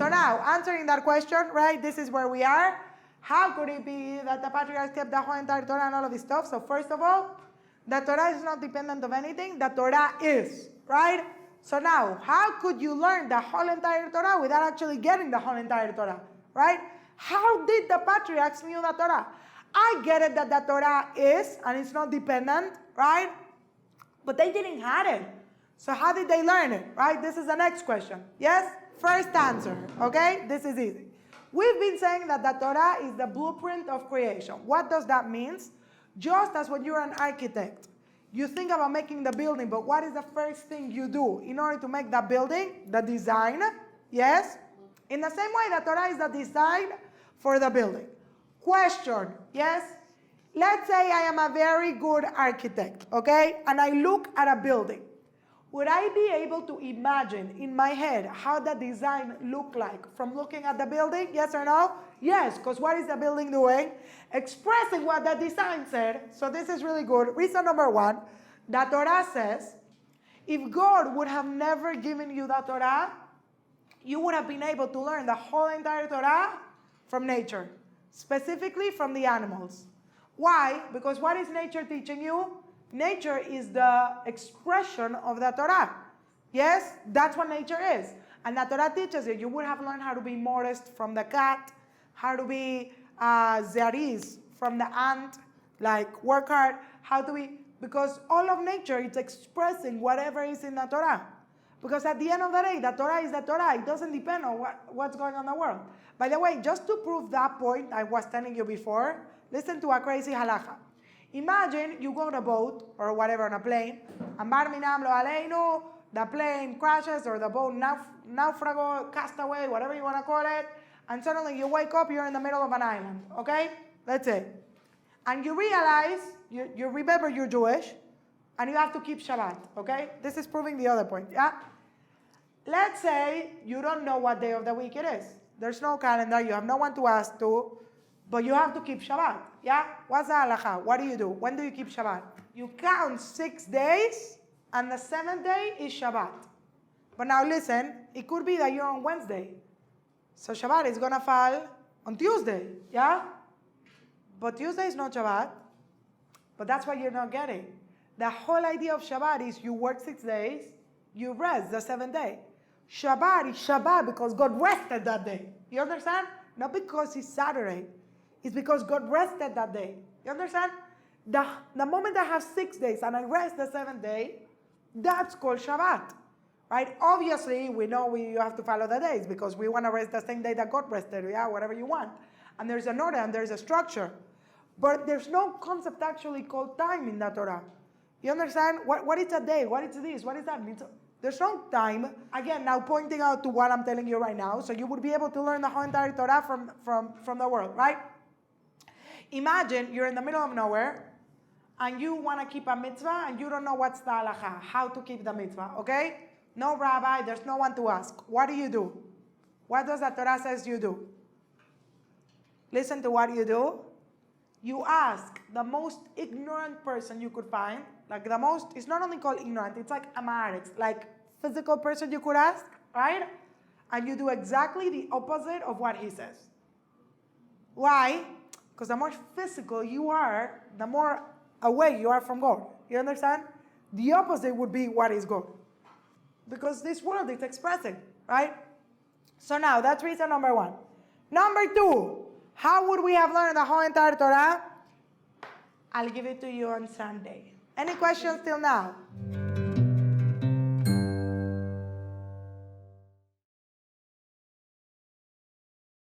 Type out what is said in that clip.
So now, answering that question, right, this is where we are. How could it be that the patriarchs kept the whole entire Torah and all of this stuff? So first of all, the Torah is not dependent of anything. The Torah is, right? So now, how could you learn the whole entire Torah without actually getting the whole entire Torah, right? How did the patriarchs knew the Torah? I get it that the Torah is, and it's not dependent, right? But they didn't have it. So how did they learn it, right? This is the next question. Yes? First answer, okay? This is easy. We've been saying that the Torah is the blueprint of creation. What does that mean? Just as when you're an architect, you think about making the building, but what is the first thing you do in order to make that building? The design, yes? In the same way, the Torah is the design for the building. Question, yes? Let's say I am a very good architect, okay? And I look at a building. Would I be able to imagine in my head how the design looked like from looking at the building? Yes or no? Yes, because what is the building doing? Expressing what the design said. So this is really good. Reason number one, the Torah says, if God would have never given you the Torah, you would have been able to learn the whole entire Torah from nature, specifically from the animals. Why? Because what is nature teaching you? Nature is the expression of the Torah. Yes? That's what nature is. And the Torah teaches you would have learned how to be modest from the cat, how to be zariz from the ant, like work hard, how to be, because all of nature is expressing whatever is in the Torah. Because at the end of the day, the Torah is the Torah. It doesn't depend on what's going on in the world. By the way, just to prove that point I was telling you before, listen to a crazy halacha. Imagine you go on a boat or whatever on a plane, and bar minam lo aleinu, the plane crashes or the boat naufrago, castaway, whatever you want to call it, and suddenly you wake up, you're in the middle of an island, okay? Let's say. And you realize, you remember you're Jewish, and you have to keep Shabbat, okay? This is proving the other point, yeah? Let's say you don't know what day of the week it is. There's no calendar, you have no one to ask to, but you have to keep Shabbat, yeah? What's the halacha? What do? When do you keep Shabbat? You count 6 days, and the 7th day is Shabbat. But now listen, it could be that you're on Wednesday. So Shabbat is gonna fall on Tuesday, yeah? But Tuesday is not Shabbat, but that's what you're not getting. The whole idea of Shabbat is you work 6 days, you rest the 7th day. Shabbat is Shabbat because God rested that day. You understand? Not because it's Saturday. It's because God rested that day. You understand? The moment I have 6 days and I rest the 7th day, that's called Shabbat. Right? Obviously, we know you have to follow the days because we want to rest the same day that God rested. Yeah, whatever you want. And there's an order and there's a structure. But there's no concept actually called time in the Torah. You understand? What is a day? What is this? What is that? There's no time. Again, now pointing out to what I'm telling you right now, so you would be able to learn the whole entire Torah from the world, right? Imagine you're in the middle of nowhere, and you want to keep a mitzvah, and you don't know what's the halacha, how to keep the mitzvah, okay? No rabbi, there's no one to ask. What do? What does the Torah says you do? Listen to what you do. You ask the most ignorant person you could find, like the most, it's not only called ignorant, it's like amaretz, like physical person you could ask, right? And you do exactly the opposite of what he says. Why? Because the more physical you are, the more away you are from God. You understand? The opposite would be what is God. Because this world is expressing, right? So now, that's reason number one. Number two, how would we have learned the whole entire Torah? I'll give it to you on Sunday. Any questions till now?